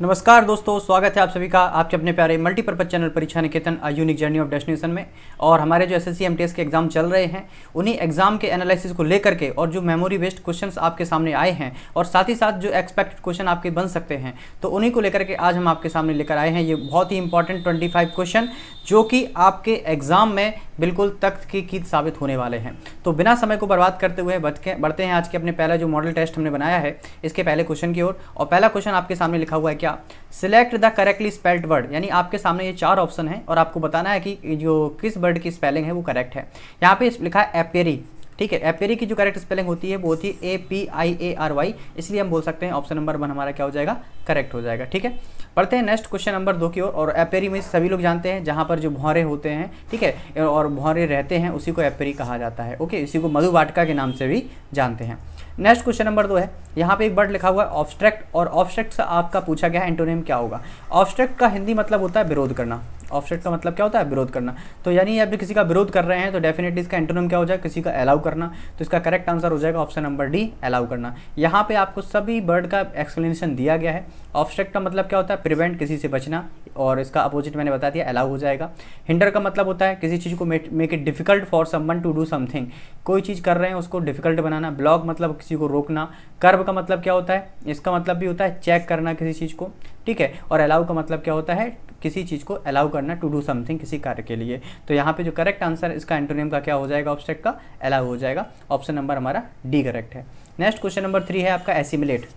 नमस्कार दोस्तों, स्वागत है आप सभी का आपके अपने प्यारे multipurpose channel Pariksha Niketan a unique journey of destination में। और हमारे जो एसएससी एमटीएस के एग्जाम चल रहे हैं उन्हीं एग्जाम के एनालिसिस को लेकर के और जो मेमोरी बेस्ड क्वेश्चंस आपके सामने आए हैं और साथ ही साथ जो एक्सपेक्टेड क्वेश्चन आपके बन सकते हैं तो उन्हीं को लेकर के आज हम आपके सामने लेकर आए हैं। ये बहुत ही इंपॉर्टेंट 25 क्वेश्चन जो कि आपके एग्जाम में बिल्कुल तख्त की कीद साबित होने वाले हैं। तो बिना समय को बर्बाद करते हुए बढ़ते हैं आज के अपने पहला जो मॉडल टेस्ट हमने बनाया है इसके पहले क्वेश्चन की ओर। और पहला क्वेश्चन आपके सामने लिखा हुआ है क्या, select the correctly spelled word, यानी आपके सामने ये 4 ऑप्शन है और आपको बताना है कि जो किस वर्ड की स्पेलिंग है वो करेक्ट है। यहाँ पे लिखा है एपेरी, ठीक है। एपेरी की जो करेक्ट स्पेलिंग होती है वो होती है APIARY, इसलिए हम बोल सकते हैं ऑप्शन नंबर 1 हमारा क्या हो जाएगा, करेक्ट हो जाएगा। ठीक है, पढ़ते हैं नेक्स्ट क्वेश्चन नंबर 2 की ओर। और एपेरी में सभी लोग जानते हैं जहाँ पर जो भौरे होते हैं, ठीक है, और भौरे रहते हैं उसी को एपेरी कहा जाता है। ओके, इसी को मधुवाटिका के नाम से भी जानते हैं। नेक्स्ट क्वेश्चन नंबर 2 है, यहाँ पे एक वर्ड लिखा हुआ है ऑब्स्ट्रैक्ट, और ऑब्स्ट्रैक्ट से आपका पूछा गया है एंटोनिम क्या होगा। ऑब्स्ट्रैक्ट का हिंदी मतलब होता है विरोध करना। ऑब्स्ट्रैक्ट का मतलब क्या होता है, विरोध करना। तो यानी आप किसी का विरोध कर रहे हैं तो डेफिनेटली इसका एंटोनिम क्या हो जाएगा, किसी का अलाउ करना। तो इसका करेक्ट आंसर हो जाएगा ऑप्शन नंबर डी, अलाउ करना। यहाँ पे आपको सभी वर्ड का एक्सप्लेनेशन दिया गया है। ऑब्स्ट्रैक्ट का मतलब क्या होता है, प्रिवेंट, किसी से बचना, और इसका अपोजिट मैंने बता दिया, अलाउ हो जाएगा। हिंडर का मतलब होता है किसी चीज़ को make it difficult for someone to do something, कोई चीज़ कर रहे हैं उसको डिफिकल्ट बनाना। ब्लॉक मतलब किसी को रोकना। कर्व का मतलब क्या होता है, इसका मतलब भी होता है चेक करना किसी चीज़ को, ठीक है। और अलाउ का मतलब क्या होता है, किसी चीज़ को अलाउ करना, टू डू समथिंग, किसी कार्य के लिए। तो यहाँ पे जो करेक्ट आंसर इसका एंटोनिम का क्या हो जाएगा, ऑब्स्ट्रैक्ट का अलाउ हो जाएगा। ऑप्शन नंबर हमारा डी करेक्ट है। नेक्स्ट क्वेश्चन नंबर 3 है आपका एसिमिलेट।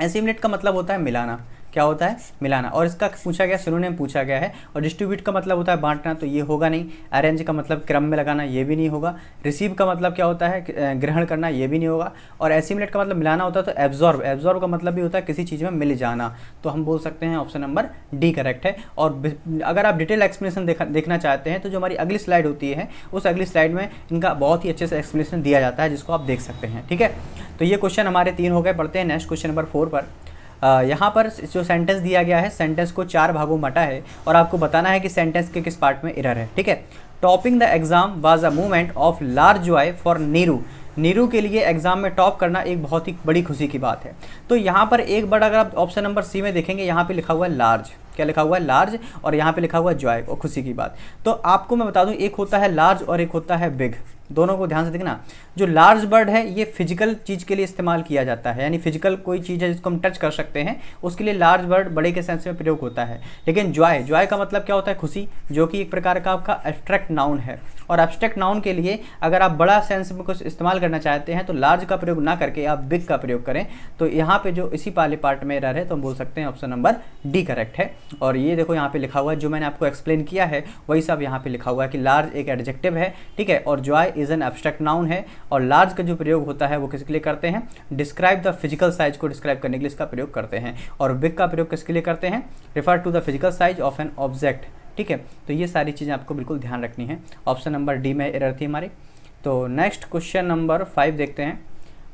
एसिमिलेट का मतलब होता है मिलाना, क्या होता है, मिलाना। और इसका पूछा गया, सिनोनिम पूछा गया है। और डिस्ट्रीब्यूट का मतलब होता है बांटना, तो ये होगा नहीं। अरेंज का मतलब क्रम में लगाना, ये भी नहीं होगा। रिसीव का मतलब क्या होता है, ग्रहण करना, ये भी नहीं होगा। और एसिमिलेट का मतलब मिलाना होता है। तो एब्जॉर्ब, एब्जॉर्ब का मतलब भी होता है किसी चीज़ में मिल जाना। तो हम बोल सकते हैं ऑप्शन नंबर डी करेक्ट है। और अगर आप डिटेल एक्सप्लेनेशन देखना चाहते हैं तो जो हमारी अगली स्लाइड होती है उस अगली स्लाइड में इनका बहुत ही अच्छे से एक्सप्लेनेशन दिया जाता है, जिसको आप देख सकते हैं। ठीक है, तो ये क्वेश्चन हमारे 3 हो गए। पढ़ते हैं नेक्स्ट क्वेश्चन नंबर 4 पर। यहाँ पर जो सेंटेंस दिया गया है, सेंटेंस को 4 भागों में बांटा है और आपको बताना है कि सेंटेंस के किस पार्ट में एरर है। ठीक है, topping the exam was a movement of large Joy for Neeru. Neeru के लिए एग्जाम में टॉप करना एक बहुत ही बड़ी खुशी की बात है। तो यहाँ पर एक बार अगर आप ऑप्शन नंबर सी में देखेंगे, यहाँ पे लिखा हुआ है लार्ज, क्या लिखा हुआ है, लार्ज, और यहाँ पे लिखा हुआ है जॉय, और खुशी की बात। तो आपको मैं बता दूं, एक होता है लार्ज और एक होता है बिग। दोनों को ध्यान से देखना। जो लार्ज वर्ड है ये फिजिकल चीज़ के लिए इस्तेमाल किया जाता है, यानी फिजिकल कोई चीज़ है जिसको हम टच कर सकते हैं उसके लिए लार्ज वर्ड बड़े के सेंस में प्रयोग होता है। लेकिन जॉय, जॉय का मतलब क्या होता है, खुशी, जो कि एक प्रकार का आपका एब्स्ट्रैक्ट नाउन है। और एब्स्ट्रैक्ट नाउन के लिए अगर आप बड़ा सेंस में कुछ इस्तेमाल करना चाहते हैं तो लार्ज का प्रयोग ना करके आप बिग का प्रयोग करें। तो यहाँ पे जो इसी वाले पार्ट में एरर है तो हम बोल सकते हैं ऑप्शन नंबर डी करेक्ट है। और ये देखो यहाँ पे लिखा हुआ है, जो मैंने आपको एक्सप्लेन किया है वही सब यहाँ पे लिखा हुआ है कि लार्ज एक एडजेक्टिव है, ठीक है, और Joy is an abstract noun है। और लार्ज का जो प्रयोग होता है वो किसके लिए करते हैं, डिस्क्राइब द फिजिकल साइज को डिस्क्राइब करने के लिए इसका प्रयोग करते हैं। और बिग का प्रयोग किसके लिए करते हैं, refer to the physical size of an object. ठीक है, तो ये सारी चीज़ें आपको बिल्कुल ध्यान रखनी है। ऑप्शन नंबर डी में एरर थी हमारी। तो नेक्स्ट क्वेश्चन नंबर 5 देखते हैं।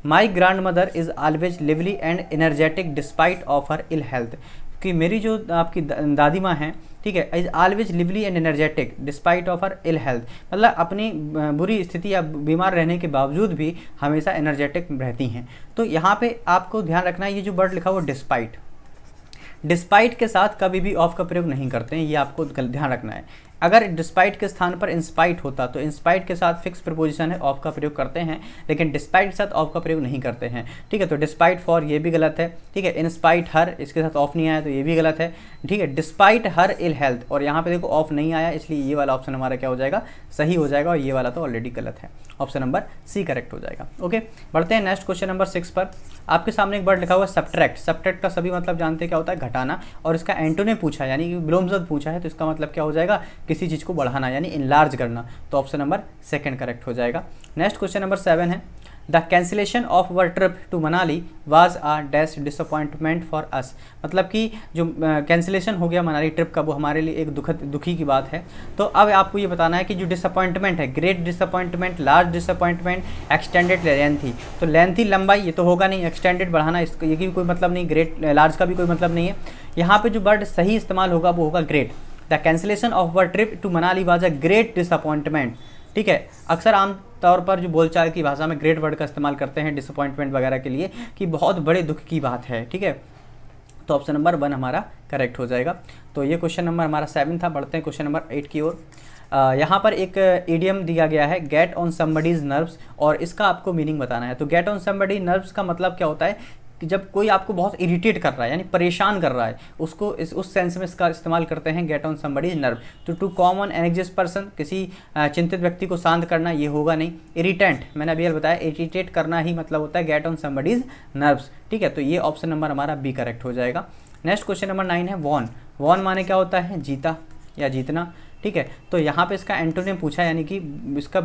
My grand mother is always lively and energetic despite of her ill health. कि मेरी जो आपकी दादी माँ हैं, ठीक है, is always lively and energetic despite of her ill health, मतलब अपनी बुरी स्थिति या बीमार रहने के बावजूद भी हमेशा एनर्जेटिक रहती हैं। तो यहाँ पे आपको ध्यान रखना है, ये जो वर्ड लिखा हुआ डिस्पाइट, डिस्पाइट के साथ कभी भी ऑफ का प्रयोग नहीं करते हैं, ये आपको ध्यान रखना है। अगर डिस्पाइट के स्थान पर इंस्पाइट होता तो इंस्पाइट के साथ फिक्स प्रीपोजिशन है, ऑफ का प्रयोग करते हैं, लेकिन डिस्पाइट के साथ ऑफ का प्रयोग नहीं करते हैं। ठीक है, तो डिस्पाइट फॉर ये भी गलत है, ठीक है। इंस्पाइट हर, इसके साथ ऑफ नहीं आया तो ये भी गलत है, ठीक है। डिस्पाइट हर इल हेल्थ, और यहाँ पे देखो ऑफ नहीं आया, इसलिए ये वाला ऑप्शन हमारा क्या हो जाएगा, सही हो जाएगा, और ये वाला तो ऑलरेडी गलत है। ऑप्शन नंबर सी करेक्ट हो जाएगा। ओके, बढ़ते हैं नेक्स्ट क्वेश्चन नंबर 6 पर। आपके सामने एक वर्ड लिखा हुआ है सब्ट्रैक्ट। सब्ट्रैक्ट का सभी मतलब जानते हैं क्या होता है, घटाना। और इसका एंटोनिम पूछा है, यानी कि विलोमजद पूछा है, तो इसका मतलब क्या हो जाएगा, किसी चीज़ को बढ़ाना, यानी इनलार्ज करना। तो ऑप्शन नंबर सेकंड करेक्ट हो जाएगा। नेक्स्ट क्वेश्चन नंबर 7 है। The cancellation of our trip to Manali was a dash disappointment for us. मतलब कि जो कैंसिलेशन हो गया मनाली ट्रिप का, वो हमारे लिए एक दुखी की बात है। तो अब आपको ये बताना है कि जो डिसअपॉइंटमेंट है, great disappointment, large disappointment, extended lengthy. तो लेंथी लंबाई ये तो होगा नहीं, एक्सटेंडेड बढ़ाना इसका ये भी कोई मतलब नहीं, ग्रेट लार्ज का भी कोई मतलब नहीं है। यहाँ पे जो वर्ड सही इस्तेमाल होगा वो होगा great. The cancellation of our trip to Manali was a great disappointment. ठीक है, अक्सर आम तौर पर जो बोलचाल की भाषा में ग्रेट वर्ड का इस्तेमाल करते हैं डिसअपॉइंटमेंट वगैरह के लिए, कि बहुत बड़े दुख की बात है। ठीक है, तो ऑप्शन नंबर 1 हमारा करेक्ट हो जाएगा। तो ये क्वेश्चन नंबर हमारा 7 था। बढ़ते हैं क्वेश्चन नंबर 8 की ओर। यहाँ पर एक इडियम दिया गया है, गेट ऑन समबडीज नर्व्स, और इसका आपको मीनिंग बताना है। तो गेट ऑन समबडी नर्व्स का मतलब क्या होता है कि जब कोई आपको बहुत इरिटेट कर रहा है यानी परेशान कर रहा है, उसको उस सेंस में इसका इस्तेमाल करते हैं, गेट ऑन समबडीज नर्व। तो टू कॉमन एंग्जियस पर्सन, किसी चिंतित व्यक्ति को शांत करना, ये होगा नहीं। इरिटेंट, मैंने अभी बताया इरिटेट करना ही मतलब होता है गेट ऑन समबडीज नर्व्स, ठीक है। तो ये ऑप्शन नंबर हमारा बी करेक्ट हो जाएगा। नेक्स्ट क्वेश्चन नंबर 9 है वॉन। वॉन माने क्या होता है? जीता या जीतना, ठीक है। तो यहाँ पे इसका एंटोनिम पूछा है, यानी कि इसका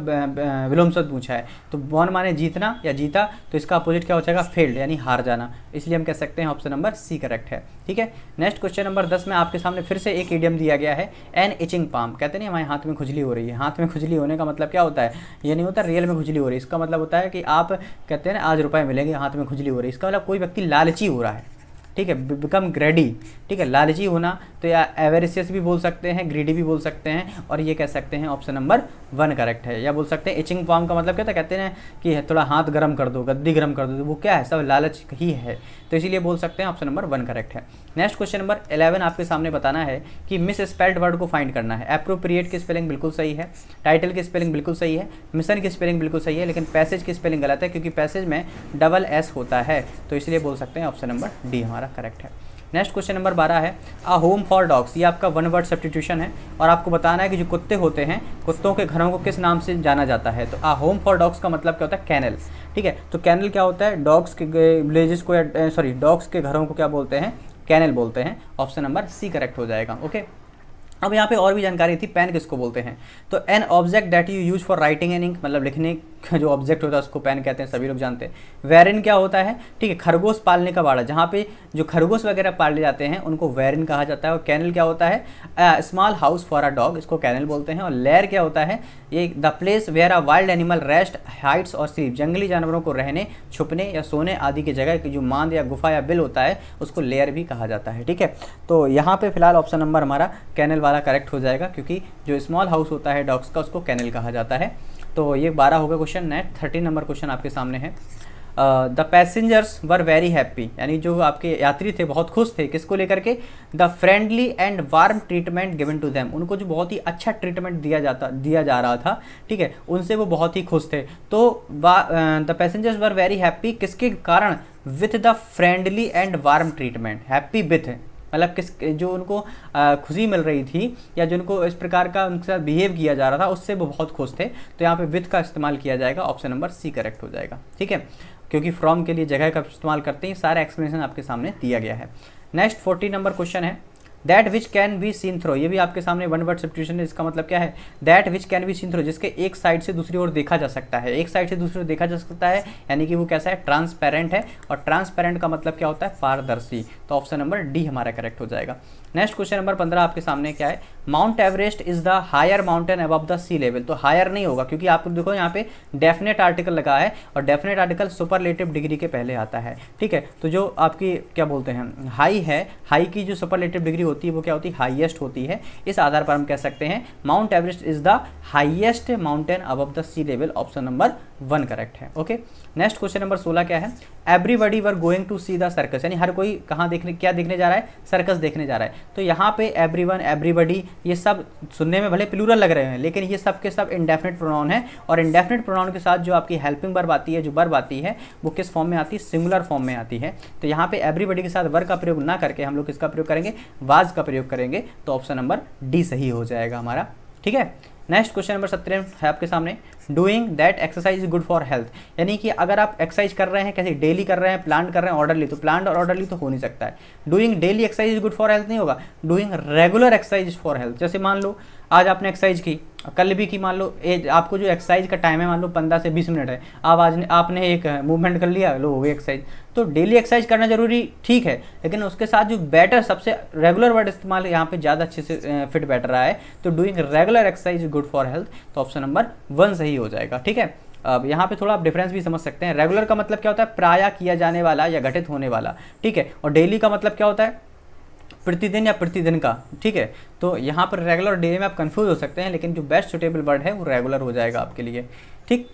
विलोम शब्द पूछा है। तो वॉन माने जीतना या जीता, तो इसका अपोजिट क्या हो जाएगा? फेल्ड यानी हार जाना, इसलिए हम कह सकते हैं ऑप्शन नंबर सी करेक्ट है, ठीक है। नेक्स्ट क्वेश्चन नंबर 10 में आपके सामने फिर से एक इडियम दिया गया है, एन इचिंग पाम। कहते नहीं हमारे हाथ में खुजली हो रही है। हाथ में खुजली होने का मतलब क्या होता है? ये नहीं होता रियल में खुजली हो रही है। इसका मतलब होता है कि आप कहते हैं ना आज रुपये मिलेंगे, हाथ में खुजली हो रही है। इसका मतलब कोई व्यक्ति लालची हो रहा है, ठीक है, बिकम ग्रेडी, ठीक है। लालची होना, तो या एवेरिशियस भी बोल सकते हैं, ग्रीडी भी बोल सकते हैं, और ये कह सकते हैं ऑप्शन नंबर 1 करेक्ट है। या बोल सकते हैं इचिंग पाम का मतलब क्या था? कहते हैं कि थोड़ा हाथ गर्म कर दो, गद्दी गर्म कर दो, तो वो क्या है? सब लालच ही है, तो इसीलिए बोल सकते हैं ऑप्शन नंबर 1 करेक्ट है। नेक्स्ट क्वेश्चन नंबर 11 आपके सामने बताना है कि मिस स्पेल्ड वर्ड को फाइंड करना है। एप्रोप्रिएट की स्पेलिंग बिल्कुल सही है, टाइटल की स्पेलिंग बिल्कुल सही है, मिशन की स्पेलिंग बिल्कुल सही है, लेकिन पैसेज की स्पेलिंग गलत है, क्योंकि पैसेज में डबल एस होता है, तो इसलिए बोल सकते हैं ऑप्शन नंबर डी हमारा करेक्ट है। नेक्स्ट क्वेश्चन नंबर 12 है अ होम फॉर डॉग्स। ये आपका 1 वर्ड सब्स्टिट्यूशन है, और आपको बताना है कि जो कुत्ते होते हैं, कुत्तों के घरों को किस नाम से जाना जाता है। तो अ होम फॉर डॉग्स का मतलब क्या होता है? कैनल, ठीक है। तो कैनल क्या होता है? डॉग्स के विलेजेस को या डॉग्स के घरों को क्या बोलते हैं? कैनल बोलते हैं। ऑप्शन नंबर सी करेक्ट हो जाएगा, ओके। अब यहाँ पे और भी जानकारी थी, पेन किसको बोलते हैं? तो an object that you use for writing an ink, मतलब लिखने का जो ऑब्जेक्ट होता है उसको पेन कहते हैं, सभी लोग जानते हैं। वेरिन क्या होता है? ठीक है, खरगोश पालने का बाड़ा, जहाँ पे जो खरगोश वगैरह पाले जाते हैं उनको वेरिन कहा जाता है। और कैनल क्या होता है? Small house for a dog, इसको कैनल बोलते हैं। और लेयर क्या होता है? ये the place where a wild animal rest hides और स्लीप, जंगली जानवरों को रहने, छुपने या सोने आदि की जगह की जो मांद या गुफा या बिल होता है उसको लेयर भी कहा जाता है, ठीक है। तो यहाँ पे फिलहाल ऑप्शन नंबर हमारा कैनल वाला करेक्ट हो जाएगा, क्योंकि जो स्मॉल हाउस होता है डॉग्स का उसको कैनल कहा जाता है। तो ये 12 हो गया क्वेश्चन। नेक्स्ट 13 नंबर क्वेश्चन आपके सामने है। The passengers were very happy, यानी जो आपके यात्री थे बहुत खुश थे, किसको लेकर के? The friendly and warm treatment given to them, उनको जो बहुत ही अच्छा ट्रीटमेंट दिया जा रहा था, ठीक है, उनसे वो बहुत ही खुश थे। तो the passengers were very happy किसके कारण? With the friendly and warm treatment. Happy with मतलब किस जो उनको खुशी मिल रही थी, या जो उनको इस प्रकार का उनके साथ बिहेव किया जा रहा था, उससे वो बहुत खुश थे। तो यहाँ पे विथ का इस्तेमाल किया जाएगा, ऑप्शन नंबर सी करेक्ट हो जाएगा, ठीक है, क्योंकि फ्रॉम के लिए जगह का इस्तेमाल करते हैं। सारा एक्सप्लेनेशन आपके सामने दिया गया है। नेक्स्ट 14 नंबर क्वेश्चन है that which can be seen through. ये भी आपके सामने 1 वर्ड सब्स्टिट्यूशन है। इसका मतलब क्या है? That which can be seen through, जिसके एक साइड से दूसरी ओर देखा जा सकता है। एक साइड से दूसरी ओर देखा जा सकता है, यानी कि वो कैसा है? ट्रांसपेरेंट है। और ट्रांसपेरेंट का मतलब क्या होता है? पारदर्शी। तो ऑप्शन नंबर डी हमारा करेक्ट हो जाएगा। नेक्स्ट क्वेश्चन नंबर 15 आपके सामने क्या है? Mount Everest is the higher mountain above the sea level. तो हायर नहीं होगा, क्योंकि आपको देखो यहाँ पे डेफिनेट आर्टिकल लगा है, और डेफिनेट आर्टिकल सुपरलेटिव डिग्री के पहले आता है, ठीक है। तो जो आपकी क्या बोलते हैं हाई है, हाई की जो सुपरलेटिव डिग्री होती है वो क्या होती है? हाईएस्ट होती है। इस आधार पर हम कह सकते हैं Mount Everest is the highest mountain above the sea level. Option number 1 correct है, ओके। नेक्स्ट क्वेश्चन नंबर 16 क्या है? Everybody were going to see the circus, यानी हर कोई कहाँ देखने, क्या देखने जा रहा है? सर्कस देखने जा रहा है। तो यहाँ पे एवरीवन, एवरीबडी, ये सब सुनने में भले प्लूरल लग रहे हैं, लेकिन ये सब के सब इंडेफिनिट प्रोनाउन है। और इंडेफिनिट प्रोनाउन के साथ जो आपकी हेल्पिंग वर्ब आती है, जो वर्ब आती है, वो किस फॉर्म में आती है? सिंगुलर फॉर्म में आती है। तो यहाँ पे एवरीबडी के साथ वर्ब का प्रयोग ना करके हम लोग किसका प्रयोग करेंगे? वाज का प्रयोग करेंगे। तो ऑप्शन नंबर डी सही हो जाएगा हमारा, ठीक है। नेक्स्ट क्वेश्चन नंबर 17 है आपके सामने। Doing that exercise is good for health, यानी कि अगर आप एक्सरसाइज कर रहे हैं, कैसे? डेली कर रहे हैं, प्लान कर रहे हैं, ऑर्डरली, तो प्लान और ऑर्डरली तो हो नहीं सकता है। Doing daily exercise is good for health नहीं होगा। Doing regular exercise for health, जैसे मान लो आज आपने एक्सरसाइज की, कल भी की, मान लो आपको जो एक्सरसाइज का टाइम है मान लो 15 से 20 मिनट है, अब आज आपने एक मूवमेंट कर लिया, लो हो गई एक्सरसाइज। तो डेली एक्सरसाइज करना जरूरी ठीक है, लेकिन उसके साथ जो बेटर सबसे रेगुलर वर्ड इस्तेमाल यहाँ पे ज़्यादा अच्छे से फिट बैठ रहा है। तो doing regular exercise good for health, तो ऑप्शन नंबर 1 सही हो जाएगा, ठीक है। अब यहाँ पे थोड़ा आप डिफरेंस भी समझ सकते हैं। रेगुलर का मतलब क्या होता है? प्रायः किया जाने वाला या घटित होने वाला, ठीक है। और डेली का मतलब क्या होता है? प्रतिदिन या प्रतिदिन का, ठीक है। तो यहाँ पर रेगुलर और डेली में आप कंफ्यूज हो सकते हैं, लेकिन जो बेस्ट सुटेबल वर्ड है वो रेगुलर हो जाएगा आपके लिए, ठीक।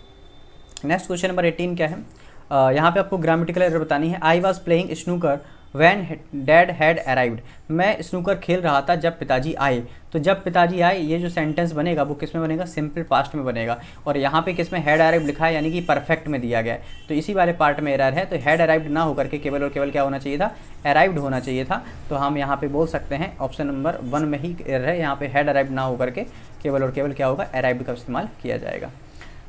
नेक्स्ट क्वेश्चन नंबर 18 क्या है? यहाँ पे आपको ग्रामेटिकल एरर बतानी है। I was playing snooker when dad had arrived, मैं स्नूकर खेल रहा था जब पिताजी आए। तो जब पिताजी आए ये जो सेंटेंस बनेगा वो किस में बनेगा, सिंपल पास्ट में बनेगा। और यहाँ पे किस में हैड अराइव्ड लिखा है, यानी कि परफेक्ट में दिया गया है, तो इसी वाले पार्ट में एरर है। तो हैड अराइव्ड ना होकर के केवल और केवल क्या होना चाहिए था, अराइव्ड होना चाहिए था। तो हम यहाँ पे बोल सकते हैं ऑप्शन नंबर 1 में ही एरर है, यहाँ पे हैड अराइव्ड ना होकर के केवल और केवल क्या होगा, अराइव्ड का इस्तेमाल किया जाएगा।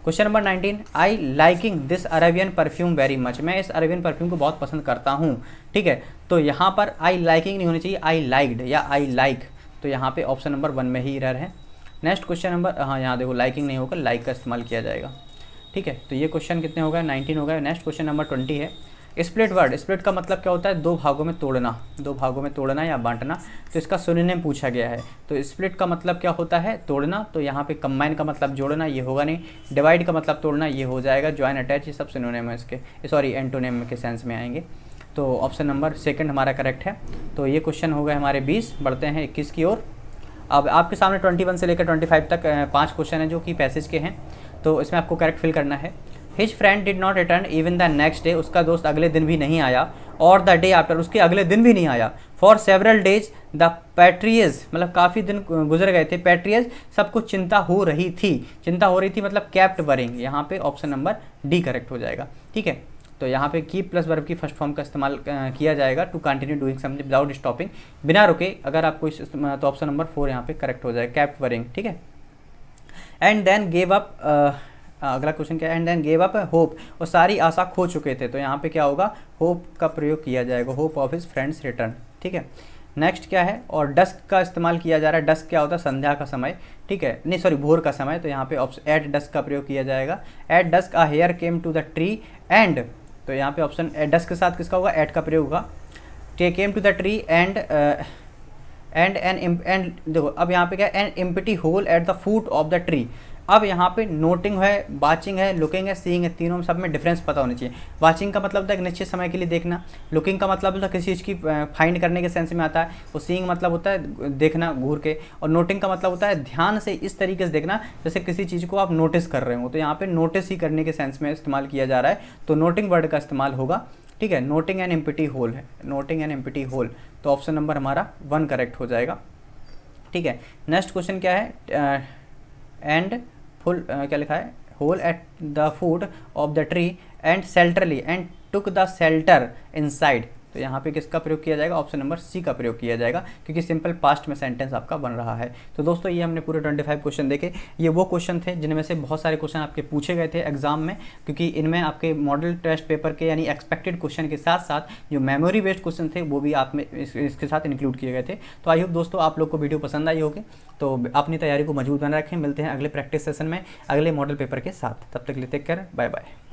Question number 19, I liking this Arabian perfume very much, मैं इस अरेबियन परफ्यूम को बहुत पसंद करता हूँ। ठीक है, तो यहाँ पर आई लाइकिंग नहीं होनी चाहिए, आई लाइक्ड या आई लाइक, तो यहाँ पे ऑप्शन नंबर 1 में ही एरर है। नेक्स्ट क्वेश्चन नंबर, हाँ यहाँ देखो लाइकिंग नहीं होगा, लाइक का इस्तेमाल किया जाएगा। ठीक है, तो ये क्वेश्चन कितने हो गए, 19 हो गए। नेक्स्ट क्वेश्चन नंबर 20 है, स्प्लिट वर्ड, स्प्लिट का मतलब क्या होता है, दो भागों में तोड़ना, दो भागों में तोड़ना या बांटना। तो इसका सिनोनिम पूछा गया है। तो स्प्लिट का मतलब क्या होता है, तोड़ना। तो यहाँ पे कंबाइन का मतलब जोड़ना, ये होगा नहीं। डिवाइड का मतलब तोड़ना, ये हो जाएगा। जॉइन, अटैच, ये सब सिनोनिम है इसके, सॉरी एंटोनिम के सेंस में आएंगे। तो ऑप्शन नंबर 2 हमारा करेक्ट है। तो ये क्वेश्चन हो गए हमारे 20। बढ़ते हैं 21 की ओर। अब आपके सामने 21 से लेकर 25 तक 5 क्वेश्चन हैं जो कि पैसेज के हैं। तो इसमें आपको करेक्ट फिल करना है। His friend did not return even the next day, उसका दोस्त अगले दिन भी नहीं आया। और द डे आफ्टर, उसके अगले दिन भी नहीं आया। फॉर सेवरल डेज द पैट्रियज, मतलब काफ़ी दिन गुजर गए थे। पैट्रियज, सबको चिंता हो रही थी, चिंता हो रही थी मतलब कैप्ट वरिंग। यहाँ पे ऑप्शन नंबर डी करेक्ट हो जाएगा। ठीक है, तो यहाँ पे कीप प्लस वर्ब की फर्स्ट फॉर्म का इस्तेमाल किया जाएगा, to continue doing something without stopping, बिना रुके। अगर आपको तो ऑप्शन नंबर 4 यहाँ पे करेक्ट हो जाएगा, कैप्ट वरिंग। ठीक है, एंड देन गेव अप, अगला क्वेश्चन क्या है, and then gave up hope, और सारी आशा खो चुके थे। तो यहाँ पे क्या होगा, होप का प्रयोग किया जाएगा, hope of his friends return. ठीक है, नेक्स्ट क्या है, और डस्क का इस्तेमाल किया जा रहा है। डस्क क्या होता है, संध्या का समय। ठीक है, नहीं सॉरी भोर का समय। तो यहाँ पे ऑप्शन एट डस्क का प्रयोग किया जाएगा। At dusk a hare came to the tree and, तो यहाँ पे ऑप्शन डस्क के साथ किसका होगा, एट का प्रयोग होगा। Came to the tree and and देखो अब यहाँ पे क्या है, an empty hole at the foot of the tree. अब यहाँ पे नोटिंग है, वाचिंग है, लुकिंग है, सीइंग है, तीनों सब में डिफरेंस पता होना चाहिए। वाचिंग का मतलब होता है एक निश्चित समय के लिए देखना। लुकिंग का मतलब होता है किसी चीज़ की फाइंड करने के सेंस में आता है। और सीइंग मतलब होता है देखना घूर के। और नोटिंग का मतलब होता है ध्यान से इस तरीके से देखना जैसे किसी चीज़ को आप नोटिस कर रहे हो। तो यहाँ पे नोटिस ही करने के सेंस में इस्तेमाल किया जा रहा है, तो नोटिंग वर्ड का इस्तेमाल होगा। ठीक है, नोटिंग एन एम्प्टी होल है, नोटिंग एन एम्प्टी होल। तो ऑप्शन नंबर हमारा 1 करेक्ट हो जाएगा। ठीक है, नेक्स्ट क्वेश्चन क्या है, एंड फुल क्या लिखा है, hole at the foot of the tree and shelterly and took the shelter inside. तो यहाँ पे किसका प्रयोग किया जाएगा, ऑप्शन नंबर सी का प्रयोग किया जाएगा, क्योंकि सिंपल पास्ट में सेंटेंस आपका बन रहा है। तो दोस्तों ये हमने पूरे 25 क्वेश्चन देखे। ये वो क्वेश्चन थे जिनमें से बहुत सारे क्वेश्चन आपके पूछे गए थे एग्जाम में, क्योंकि इनमें आपके मॉडल टेस्ट पेपर के यानी एक्सपेक्टेड क्वेश्चन के साथ साथ जो मेमोरी बेस्ड क्वेश्चन थे वो भी आप में इसके साथ इंक्लूड किए गए थे। तो आई होप दोस्तों आप लोग को वीडियो पसंद आई होगी। तो अपनी तैयारी को मजबूत बना रखें। मिलते हैं अगले प्रैक्टिस सेशन में अगले मॉडल पेपर के साथ। तब तक के लिए टेक केयर, बाय बाय।